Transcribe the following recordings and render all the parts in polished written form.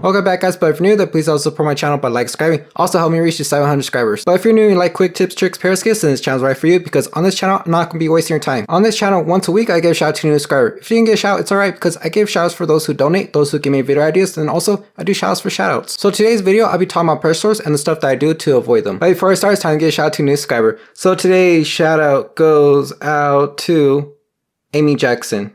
Welcome back guys, but if you're new, then please also support my channel by like, subscribing. Also help me reach to 700 subscribers. But if you're new and you like quick tips, tricks, periscopes, then this channel's right for you, because on this channel, I'm not going to be wasting your time. On this channel, once a week, I give a shout out to a new subscriber. If you didn't get a shout out, it's alright, because I give shout outs for those who donate, those who give me video ideas, and also I do shout outs for shout outs. So today's video, I'll be talking about pressure sores and the stuff that I do to avoid them. But before I start, it's time to give a shout out to a new subscriber. So today's shout out goes out to Amy Jackson.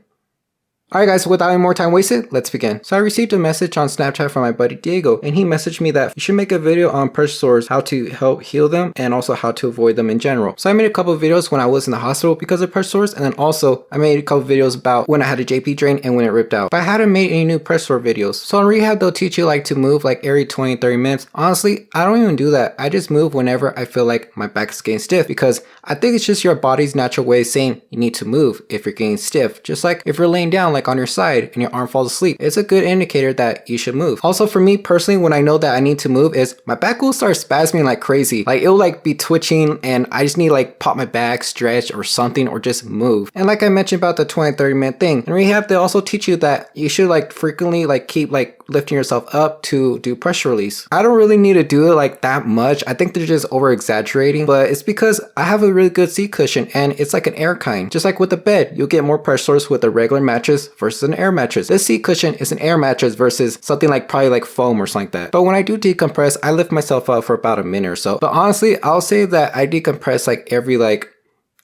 Alright guys, so without any more time wasted, let's begin. So I received a message on Snapchat from my buddy Diego, and he messaged me that you should make a video on pressure sores, how to help heal them, and also how to avoid them in general. So I made a couple of videos when I was in the hospital because of pressure sores, and then also I made a couple of videos about when I had a JP drain and when it ripped out. But I hadn't made any new pressure sore videos. So in rehab, they'll teach you like to move like every 20-30 minutes. Honestly, I don't even do that. I just move whenever I feel like my back is getting stiff, because I think it's just your body's natural way of saying you need to move if you're getting stiff. Just like if you're laying down like on your side and your arm falls asleep, it's a good indicator that you should move. Also for me personally, when I know that I need to move, is my back will start spasming like crazy. Like it'll like be twitching and I just need to like pop my back, stretch or something, or just move. And like I mentioned about the 20-30 minute thing, in rehab they also teach you that you should like frequently like keep like lifting yourself up to do pressure release. I don't really need to do it like that much. I think they're just over exaggerating, but it's because I have a really good seat cushion and it's like an air kind. Just like with the bed, you'll get more pressure sores with a regular mattress versus an air mattress. This seat cushion is an air mattress versus something like probably like foam or something like that. But when I do decompress, I lift myself up for about a minute or so. But honestly, I'll say that I decompress like every like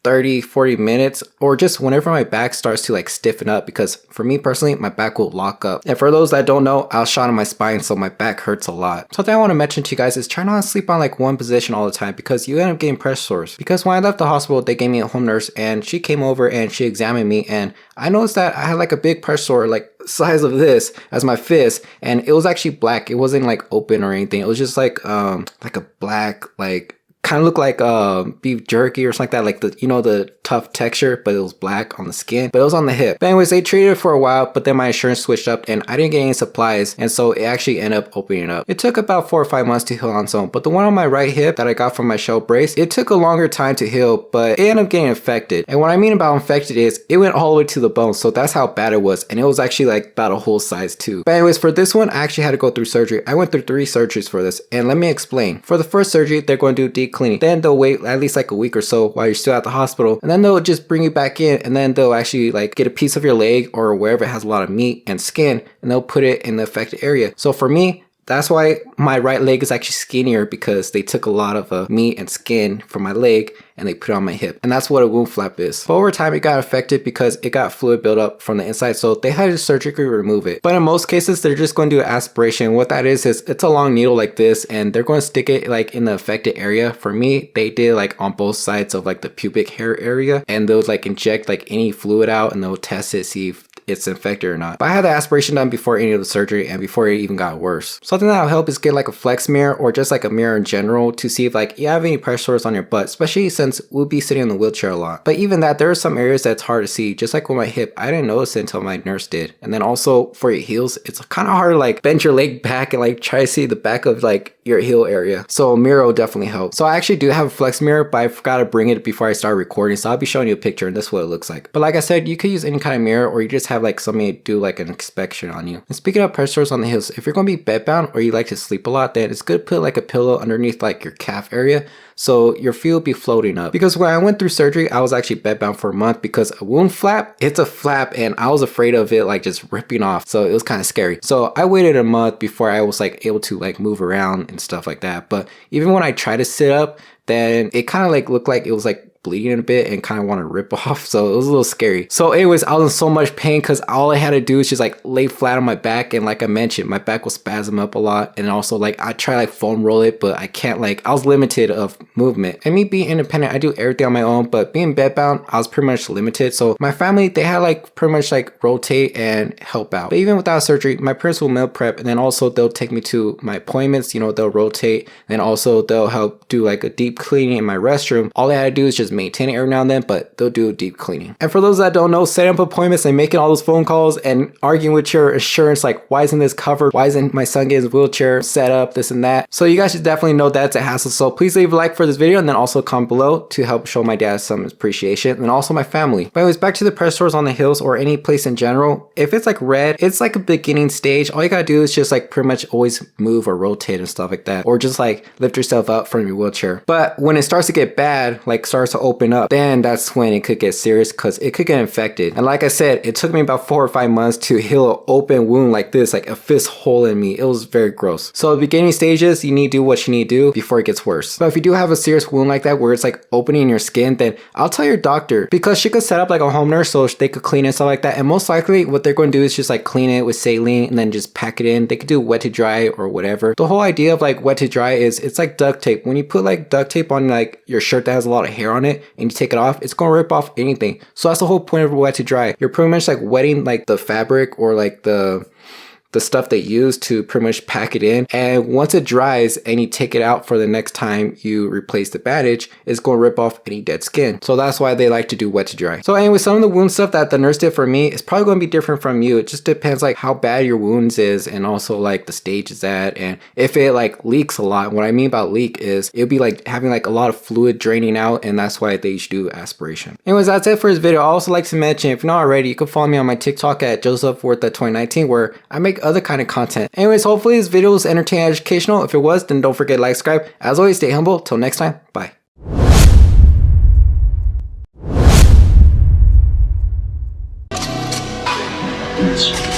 30-40 minutes, or just whenever my back starts to like stiffen up, because for me personally, my back will lock up. And for those that don't know, I was shot in my spine, so my back hurts a lot. Something I want to mention to you guys is try not to sleep on like one position all the time, because you end up getting pressure sores. Because when I left the hospital, they gave me a home nurse and she came over and she examined me, and I noticed that I had like a big pressure sore like size of this as my fist, and it was actually black. It wasn't like open or anything. It was just like a black, like kind of looked like beef jerky or something like that, like the, you know, the tough texture, but it was black on the skin, but it was on the hip. But anyways, they treated it for a while, but then my insurance switched up and I didn't get any supplies, and so it actually ended up opening up. It took about 4 or 5 months to heal on its own, but the one on my right hip that I got from my shell brace, it took a longer time to heal, but it ended up getting infected. And what I mean about infected is it went all the way to the bone, so that's how bad it was, and it was actually like about a whole size too. But anyways, for this one, I actually had to go through surgery. I went through 3 surgeries for this, and let me explain. For the first surgery, they're going to do deep cleaning. Then they'll wait at least like a week or so while you're still at the hospital, and then they'll just bring you back in, and then they'll actually like get a piece of your leg or wherever it has a lot of meat and skin, and they'll put it in the affected area. So for me, that's why my right leg is actually skinnier, because they took a lot of meat and skin from my leg and they put it on my hip. And that's what a wound flap is. But over time, it got affected because it got fluid buildup from the inside, so they had to surgically remove it. But in most cases, they're just going to do aspiration. What that is it's a long needle like this, and they're going to stick it like in the affected area. For me, they did like on both sides of like the pubic hair area, and they'll like inject like any fluid out, and they'll test it, see if it's infected or not. But I had the aspiration done before any of the surgery and before it even got worse. Something that'll help is get like a flex mirror, or just like a mirror in general, to see if like you have any pressure sores on your butt, especially since we'll be sitting in the wheelchair a lot. But even that, there are some areas that's hard to see. Just like with my hip, I didn't notice it until my nurse did. And then also for your heels, it's kind of hard to like bend your leg back and like try to see the back of like your heel area. So a mirror will definitely help. So I actually do have a flex mirror, but I forgot to bring it before I started recording, so I'll be showing you a picture, and this is what it looks like. But like I said, you could use any kind of mirror, or you just have like somebody do like an inspection on you. And speaking of pressure sores on the heels, if you're going to be bedbound or you like to sleep a lot, then it's good to put like a pillow underneath like your calf area, so your feet will be floating up. Because when I went through surgery, I was actually bedbound for a month, because a wound flap, it's a flap, and I was afraid of it like just ripping off, so it was kind of scary. So I waited a month before I was like able to like move around and stuff like that. But even when I tried to sit up, then it kind of like looked like it was like bleeding a bit and kind of want to rip off, so it was a little scary. So anyways, I was in so much pain because all I had to do is just like lay flat on my back, and like I mentioned, my back will spasm up a lot, and also like I try like foam roll it, but I can't, like I was limited of movement. And me being independent, I do everything on my own, but being bedbound, I was pretty much limited. So my family, they had like pretty much like rotate and help out. But even without surgery, my parents will meal prep, and then also they'll take me to my appointments, you know, they'll rotate, and also they'll help do like a deep cleaning in my restroom. All I had to do is just just maintain it every now and then, but they'll do a deep cleaning. And for those that don't know, setting up appointments and making all those phone calls and arguing with your insurance, like why isn't this covered? Why isn't my son getting his wheelchair set up? This and that. So you guys should definitely know that's a hassle. So please leave a like for this video and then also comment below to help show my dad some appreciation and also my family. But anyways, back to the pet stores on the hills or any place in general. If it's like red, it's like a beginning stage. All you gotta do is just like pretty much always move or rotate and stuff like that, or just like lift yourself up from your wheelchair. But when it starts to get bad, like starts to open up, then that's when it could get serious because it could get infected. And like I said, it took me about 4 or 5 months to heal an open wound like this, like a fist hole in me. It was very gross. So the beginning stages, you need to do what you need to do before it gets worse. But if you do have a serious wound like that where it's like opening your skin, then I'll tell your doctor, because she could set up like a home nurse so they could clean it and stuff like that. And most likely what they're going to do is just like clean it with saline and then just pack it in. They could do wet to dry or whatever. The whole idea of like wet to dry is it's like duct tape. When you put like duct tape on like your shirt that has a lot of hair on it and you take it off, it's going to rip off anything. So that's the whole point of wet to dry. You're pretty much like wetting like the fabric or like the stuff they use to pretty much pack it in, and once it dries and you take it out for the next time you replace the bandage, it's going to rip off any dead skin. So that's why they like to do wet to dry. So anyway, some of the wound stuff that the nurse did for me is probably going to be different from you. It just depends like how bad your wounds is and also like the stage it's at, and if it like leaks a lot. What I mean about leak is it'll be like having like a lot of fluid draining out, and that's why they should do aspiration. Anyways, that's it for this video. I also like to mention, if you're not already, you can follow me on my TikTok at Josephhuerta2019 where I make other kind of content. Anyways, hopefully this video was entertaining and educational. If it was, then don't forget to like, subscribe. As always, stay humble. Till next time, bye. Yes.